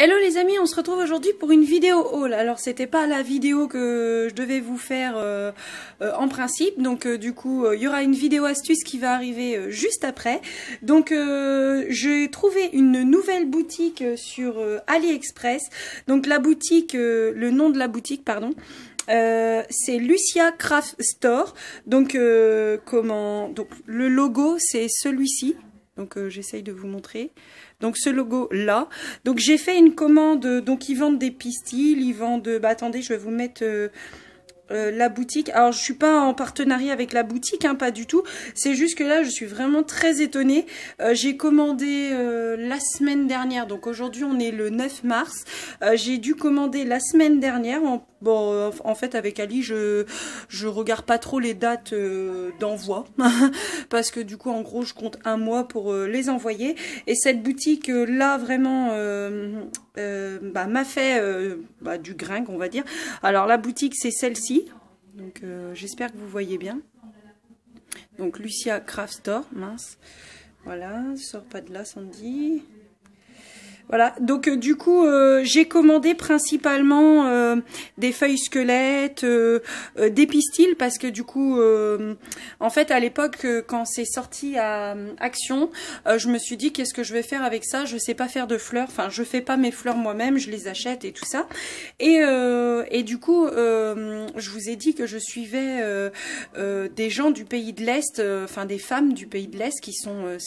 Hello les amis, on se retrouve aujourd'hui pour une vidéo haul. Alors c'était pas la vidéo que je devais vous faire en principe, donc du coup il y aura une vidéo astuce qui va arriver juste après. Donc j'ai trouvé une nouvelle boutique sur AliExpress. Donc la boutique, le nom de la boutique pardon, c'est Lucia Craft Store. Donc donc le logo c'est celui-ci. Donc j'essaye de vous montrer. Donc ce logo là. Donc j'ai fait une commande. Donc ils vendent des pistils, ils vendent. Bah attendez, je vais vous mettre la boutique. Alors je suis pas en partenariat avec la boutique, hein, pas du tout. C'est juste que là je suis vraiment très étonnée. J'ai commandé la semaine dernière. Donc aujourd'hui on est le 9 mars. J'ai dû commander la semaine dernière. Bon, en fait, avec Ali, je regarde pas trop les dates d'envoi parce que du coup, en gros, je compte un mois pour les envoyer. Et cette boutique là, vraiment, m'a fait du grain, on va dire. Alors la boutique, c'est celle-ci. Donc, j'espère que vous voyez bien. Donc, Lucia Craft Store, mince. Voilà, sors pas de là, Sandy. Voilà, donc du coup j'ai commandé principalement des feuilles squelettes, des pistils parce que du coup en fait à l'époque quand c'est sorti à Action, je me suis dit qu'est-ce que je vais faire avec ça, je sais pas faire de fleurs, enfin je fais pas mes fleurs moi-même, je les achète et tout ça. Et du coup je vous ai dit que je suivais des gens du pays de l'Est, enfin des femmes du pays de l'Est qui sont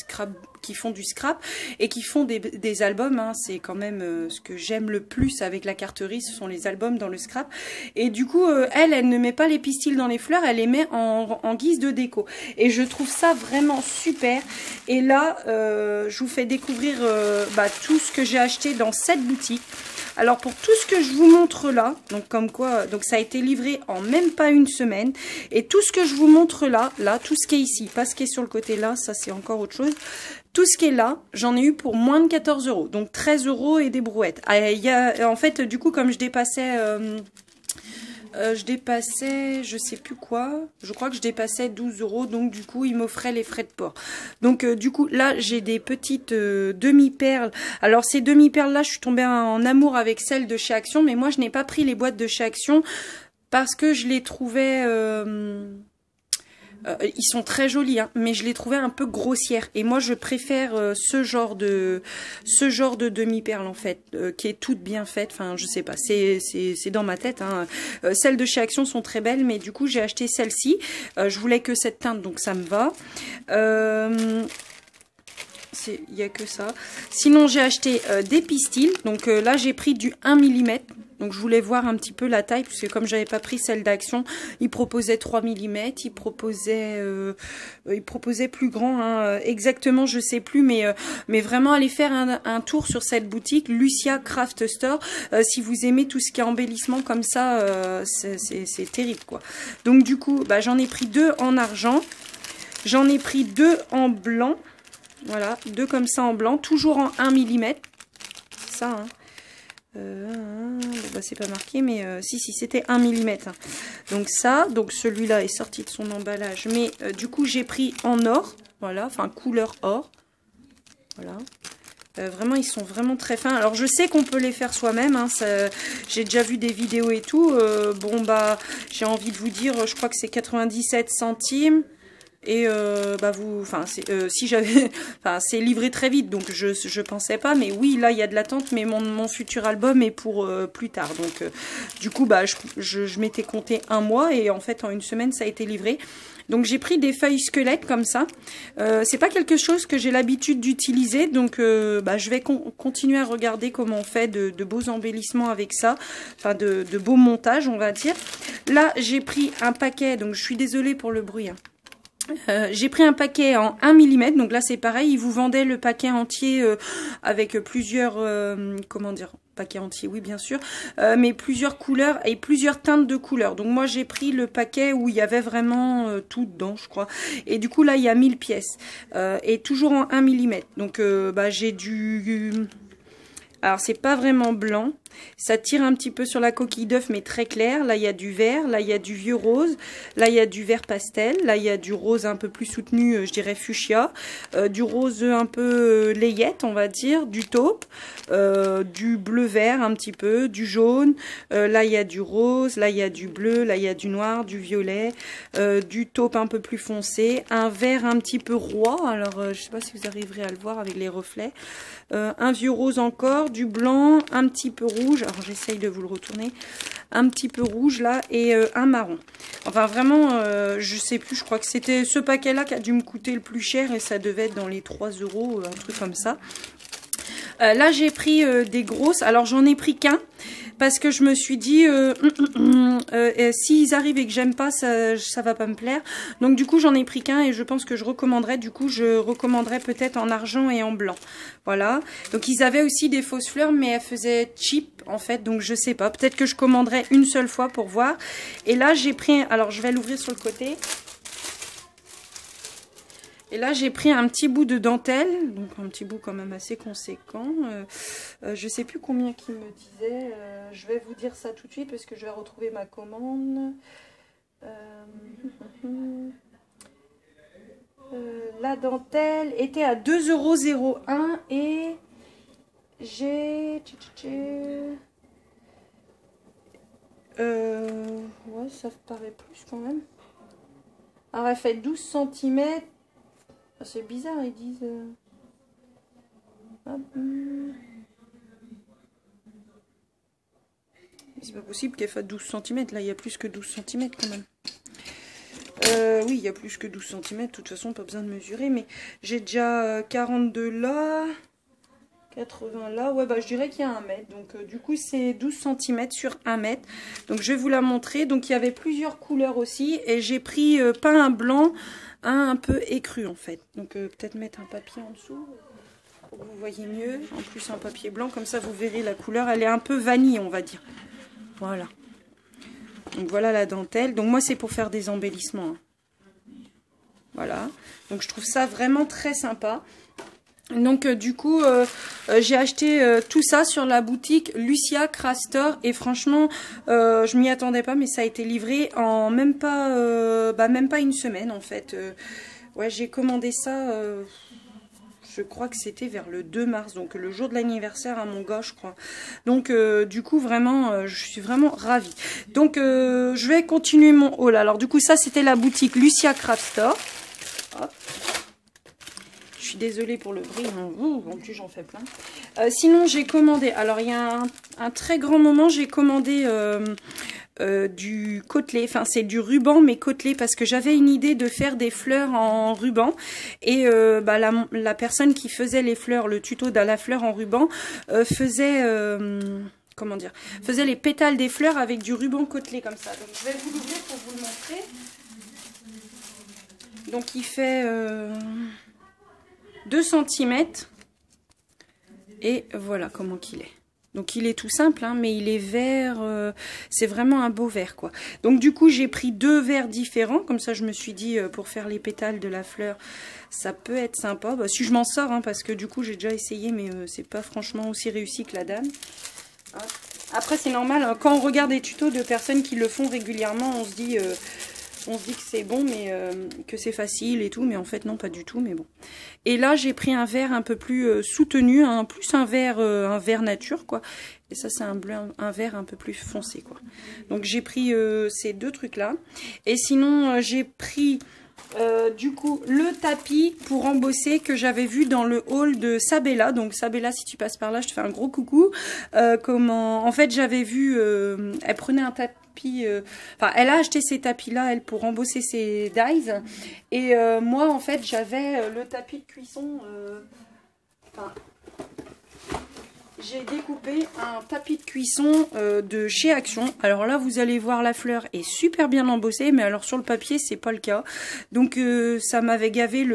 qui font du scrap et qui font des albums, hein. C'est quand même ce que j'aime le plus avec la carterie, ce sont les albums dans le scrap. Et du coup, elle ne met pas les pistils dans les fleurs, elle les met en guise de déco. Et je trouve ça vraiment super. Et là, je vous fais découvrir tout ce que j'ai acheté dans cette boutique. Alors pour tout ce que je vous montre là, donc comme quoi, donc ça a été livré en même pas une semaine. Et tout ce que je vous montre là, tout ce qui est ici, pas ce qui est sur le côté là, ça c'est encore autre chose. Tout ce qui est là, j'en ai eu pour moins de 14 €. Donc 13 € et des brouettes. En fait, du coup, comme je dépassais, je sais plus quoi. Je crois que je dépassais 12 €. Donc du coup, ils m'offraient les frais de port. Donc du coup, là, j'ai des petites demi-perles. Alors ces demi-perles là, je suis tombée en amour avec celles de chez Action. Mais moi, je n'ai pas pris les boîtes de chez Action parce que je les trouvais... ils sont très jolis, hein, mais je les trouvais un peu grossières. Et moi, je préfère ce genre de demi-perle en fait, qui est toute bien faite. Enfin, je sais pas, c'est dans ma tête. Hein. Celles de chez Action sont très belles, mais du coup, j'ai acheté celle-ci. Je voulais que cette teinte, donc ça me va. Il y a que ça. Sinon, j'ai acheté des pistils. Donc là, j'ai pris du 1 mm. Donc je voulais voir un petit peu la taille, puisque comme j'avais pas pris celle d'Action, il proposait 3 mm, il proposait plus grand, hein, exactement je sais plus, mais vraiment allez faire un tour sur cette boutique, Lucia Craft Store, si vous aimez tout ce qui est embellissement comme ça, c'est terrible quoi. Donc du coup, j'en ai pris 2 en argent, j'en ai pris 2 en blanc, voilà, 2 comme ça en blanc, toujours en 1 mm, ça hein. C'est pas marqué mais si c'était 1 mm hein. Donc ça, donc celui-là est sorti de son emballage, mais du coup j'ai pris en or, voilà, enfin couleur or, voilà. Vraiment ils sont vraiment très fins. Alors je sais qu'on peut les faire soi-même, hein, j'ai déjà vu des vidéos et tout. J'ai envie de vous dire, je crois que c'est 97 centimes. Et si j'avais, c'est livré très vite, donc je pensais pas, mais oui, là il y a de l'attente, mais mon futur album est pour plus tard, donc du coup je m'étais compté un mois et en fait en une semaine ça a été livré. Donc j'ai pris des feuilles squelettes comme ça. C'est pas quelque chose que j'ai l'habitude d'utiliser, donc je vais continuer à regarder comment on fait de beaux embellissements avec ça, enfin de beaux montages on va dire. Là j'ai pris un paquet, donc je suis désolée pour le bruit. Hein. J'ai pris un paquet en 1 mm, donc là c'est pareil, ils vous vendaient le paquet entier avec plusieurs, comment dire, paquet entier, oui bien sûr, mais plusieurs couleurs et plusieurs teintes de couleurs. Donc moi j'ai pris le paquet où il y avait vraiment tout dedans je crois, et du coup là il y a 1000 pièces, et toujours en 1 mm, donc j'ai du... Alors c'est pas vraiment blanc, Ça tire un petit peu sur la coquille d'œuf, mais très clair. Là, il y a du vert. Là, il y a du vieux rose. Là, il y a du vert pastel. Là, il y a du rose un peu plus soutenu, je dirais fuchsia. Du rose un peu layette, on va dire. Du taupe. Du bleu-vert un petit peu. Du jaune. Là, il y a du rose. Là, il y a du bleu. Là, il y a du noir, du violet. Du taupe un peu plus foncé. Un vert un petit peu roi. Alors, je ne sais pas si vous arriverez à le voir avec les reflets. Un vieux rose encore. Du blanc. Un petit peu rouge. Alors, j'essaye de vous le retourner. Un petit peu rouge, là. Et un marron. Enfin, vraiment, je sais plus. Je crois que c'était ce paquet-là qui a dû me coûter le plus cher. Et ça devait être dans les 3 €, un truc comme ça. Là, j'ai pris des grosses. Alors, j'en ai pris qu'un. Parce que je me suis dit, s'ils arrivent et que j'aime pas, ça va pas me plaire. Donc du coup, j'en ai pris qu'un et je pense que je recommanderais. Du coup, je recommanderais peut-être en argent et en blanc. Voilà. Donc ils avaient aussi des fausses fleurs, mais elles faisaient cheap en fait. Donc je sais pas. Peut-être que je commanderais une seule fois pour voir. Et là, j'ai pris. Alors je vais l'ouvrir sur le côté. Et là, j'ai pris un petit bout de dentelle, donc un petit bout quand même assez conséquent. Je sais plus combien qu'il me disait. Je vais vous dire ça tout de suite parce que je vais retrouver ma commande. La dentelle était à 2,01 € et j'ai... ouais, ça paraît plus quand même. Alors, elle fait 12 cm. C'est bizarre, ils disent... C'est pas possible qu'elle fasse 12 cm. Là, il y a plus que 12 cm quand même. Oui, il y a plus que 12 cm. De toute façon, pas besoin de mesurer. Mais j'ai déjà 42 là. 80 là. Ouais, bah je dirais qu'il y a 1 mètre. Donc, du coup, c'est 12 cm sur 1 mètre. Donc, je vais vous la montrer. Donc, il y avait plusieurs couleurs aussi. Et j'ai pris pas un blanc, un peu écru en fait. Donc, peut-être mettre un papier en dessous pour que vous voyez mieux. En plus, un papier blanc. Comme ça, vous verrez la couleur. Elle est un peu vanille, on va dire. Voilà. Donc, voilà la dentelle. Donc, moi, c'est pour faire des embellissements. Hein. Voilà. Donc, je trouve ça vraiment très sympa. Donc du coup j'ai acheté tout ça sur la boutique Lucia Craft Store et franchement je m'y attendais pas, mais ça a été livré en même pas une semaine en fait. Ouais, j'ai commandé ça je crois que c'était vers le 2 mars, donc le jour de l'anniversaire à mon gars, je crois. Donc du coup vraiment je suis vraiment ravie. Donc je vais continuer mon haul. Alors du coup ça c'était la boutique Lucia Craft Store. Hop. Je suis désolée pour le bruit, en plus j'en fais plein. Sinon j'ai commandé, alors il y a un très grand moment, j'ai commandé du côtelé, enfin c'est du ruban mais côtelé parce que j'avais une idée de faire des fleurs en ruban et la personne qui faisait les fleurs, le tuto de la fleur en ruban faisait... comment dire, faisait les pétales des fleurs avec du ruban côtelé comme ça. Donc je vais vous l'ouvrir pour vous le montrer. Donc il fait... 2 cm et voilà comment qu'il est. Donc il est tout simple hein, mais il est vert, c'est vraiment un beau vert quoi. Donc du coup j'ai pris 2 verts différents, comme ça je me suis dit pour faire les pétales de la fleur ça peut être sympa. Bah, si je m'en sors hein, parce que du coup j'ai déjà essayé mais c'est pas franchement aussi réussi que la dame. Hein. Après c'est normal, hein, quand on regarde des tutos de personnes qui le font régulièrement on se dit que c'est bon, mais que c'est facile et tout, mais en fait non, pas du tout, mais bon. Et là, j'ai pris un vert un peu plus soutenu, hein, plus un vert nature, quoi. Et ça, c'est un vert un peu plus foncé, quoi. Donc j'ai pris ces 2 trucs-là. Et sinon, j'ai pris du coup le tapis pour embosser que j'avais vu dans le haul de Sabella. Donc Sabella, si tu passes par là, je te fais un gros coucou. En fait, j'avais vu, elle prenait un tapis. Enfin, elle a acheté ces tapis-là, elle, pour embosser ses dies. Et moi, en fait, j'avais le tapis de cuisson. J'ai découpé un tapis de cuisson de chez Action. Alors là, vous allez voir, la fleur est super bien embossée, mais alors sur le papier, c'est pas le cas. Donc ça m'avait gavé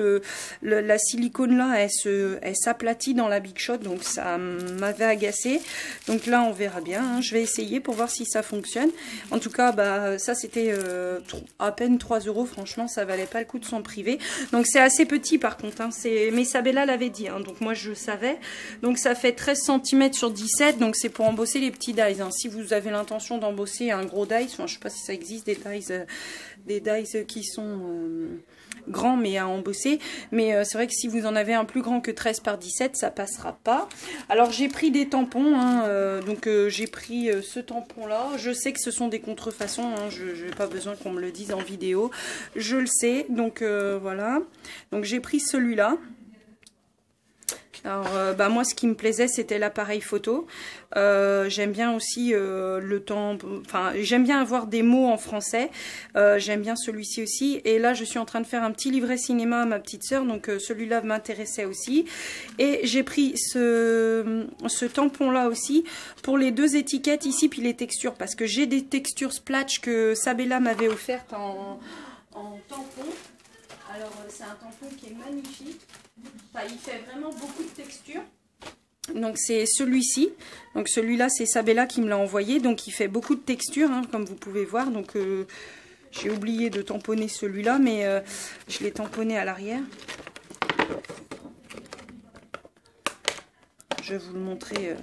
la silicone là, elle s'aplatit dans la Big Shot, donc ça m'avait agacé. Donc là, on verra bien. Hein. Je vais essayer pour voir si ça fonctionne. En tout cas, bah ça c'était à peine 3 €. Franchement, ça valait pas le coup de s'en priver. Donc c'est assez petit par contre. Hein. Mais Sabella l'avait dit, hein. Donc moi je savais. Donc ça fait 13 cm cm sur 17, donc c'est pour embosser les petits dies. Hein. Si vous avez l'intention d'embosser un gros dies, enfin, je sais pas si ça existe des dies qui sont grands mais à embosser. Mais c'est vrai que si vous en avez un plus grand que 13 par 17, ça passera pas. Alors j'ai pris des tampons, hein, donc j'ai pris ce tampon là. Je sais que ce sont des contrefaçons, hein, je n'ai pas besoin qu'on me le dise en vidéo. Je le sais, donc voilà. Donc j'ai pris celui-là. Alors, moi, ce qui me plaisait, c'était l'appareil photo. J'aime bien aussi le temps... Enfin, j'aime bien avoir des mots en français. J'aime bien celui-ci aussi. Et là, je suis en train de faire un petit livret cinéma à ma petite sœur. Donc, celui-là m'intéressait aussi. Et j'ai pris ce tampon-là aussi pour les deux étiquettes ici, puis les textures. Parce que j'ai des textures Splatch que Sabella m'avait offertes en tampon. Alors, c'est un tampon qui est magnifique. Enfin, il fait vraiment beaucoup de texture. Donc c'est celui-ci. Donc celui-là, c'est Sabella qui me l'a envoyé. Donc il fait beaucoup de texture, hein, comme vous pouvez voir. Donc j'ai oublié de tamponner celui-là, mais je l'ai tamponné à l'arrière. Je vais vous le montrer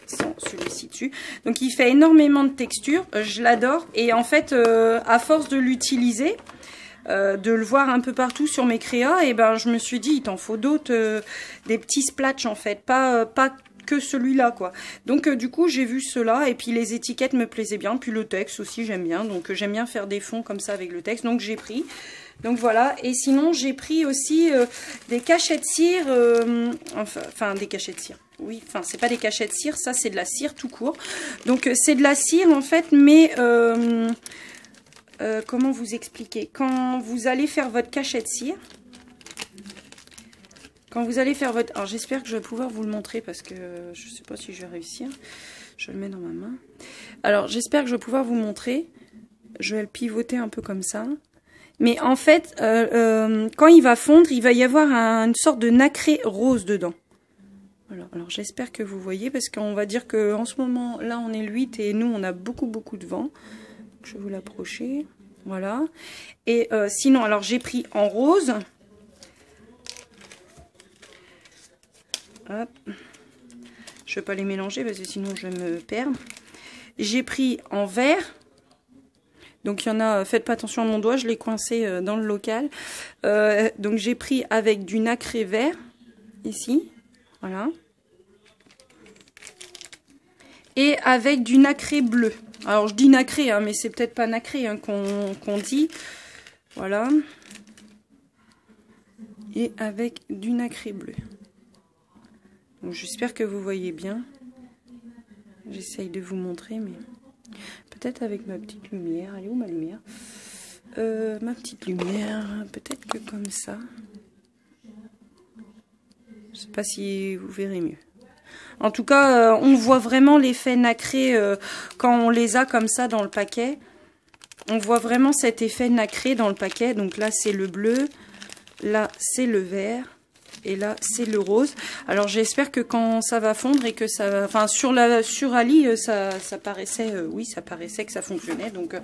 sans celui-ci dessus. Donc il fait énormément de texture. Je l'adore. Et en fait, à force de l'utiliser... de le voir un peu partout sur mes créas, et ben je me suis dit il t'en faut d'autres, des petits splatchs en fait, pas que celui-là quoi. Donc du coup j'ai vu cela, et puis les étiquettes me plaisaient bien, puis le texte aussi j'aime bien, donc j'aime bien faire des fonds comme ça avec le texte, donc j'ai pris. Donc voilà, et sinon j'ai pris aussi des cachettes cire, enfin des cachettes cire. Oui, enfin c'est pas des cachettes cire, ça c'est de la cire tout court. Donc c'est de la cire en fait, mais comment vous expliquer? Quand vous allez faire votre cachette cire, alors j'espère que je vais pouvoir vous le montrer parce que je ne sais pas si je vais réussir. Je le mets dans ma main. Alors j'espère que je vais pouvoir vous montrer. Je vais le pivoter un peu comme ça. Mais en fait, quand il va fondre, il va y avoir une sorte de nacré rose dedans. Voilà. Alors j'espère que vous voyez, parce qu'on va dire qu'en ce moment, là on est le 8 et nous on a beaucoup de vent. Je vais vous l'approcher, voilà. Et sinon, alors j'ai pris en rose. Hop. Je ne vais pas les mélanger parce que sinon je vais me perdre. J'ai pris en vert. Donc il y en a, faites pas attention à mon doigt, je l'ai coincé dans le local. Donc j'ai pris avec du nacré vert, ici, voilà. Et avec du nacré bleu. Alors je dis nacré, hein, mais c'est peut-être pas nacré hein, qu'on dit. Voilà. Et avec du nacré bleu. Donc j'espère que vous voyez bien. J'essaye de vous montrer, mais peut-être avec ma petite lumière. Elle est où ma lumière? Ma petite lumière, peut-être que comme ça. Je sais pas si vous verrez mieux. En tout cas, on voit vraiment l'effet nacré quand on les a comme ça dans le paquet. On voit vraiment cet effet nacré dans le paquet. Donc là, c'est le bleu. Là, c'est le vert. Et là, c'est le rose. Alors, j'espère que quand ça va fondre et que ça va... Enfin, sur Ali, ça paraissait... oui, ça paraissait que ça fonctionnait. Donc,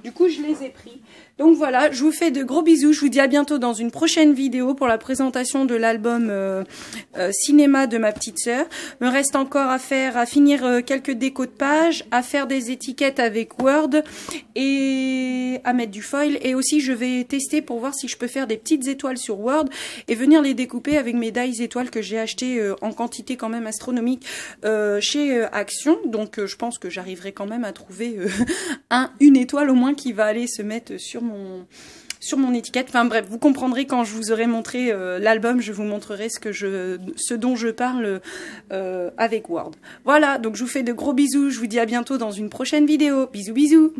du coup, je les ai pris. Donc, voilà. Je vous fais de gros bisous. Je vous dis à bientôt dans une prochaine vidéo pour la présentation de l'album cinéma de ma petite sœur. Me reste encore à finir quelques décos de pages, à faire des étiquettes avec Word et à mettre du foil. Et aussi, je vais tester pour voir si je peux faire des petites étoiles sur Word et venir les découper avec mes dies étoiles que j'ai acheté en quantité quand même astronomique chez Action. Donc je pense que j'arriverai quand même à trouver une étoile au moins qui va aller se mettre sur mon étiquette. Enfin bref, vous comprendrez quand je vous aurai montré l'album, je vous montrerai ce dont je parle avec Word. Voilà, donc je vous fais de gros bisous, je vous dis à bientôt dans une prochaine vidéo. Bisous bisous.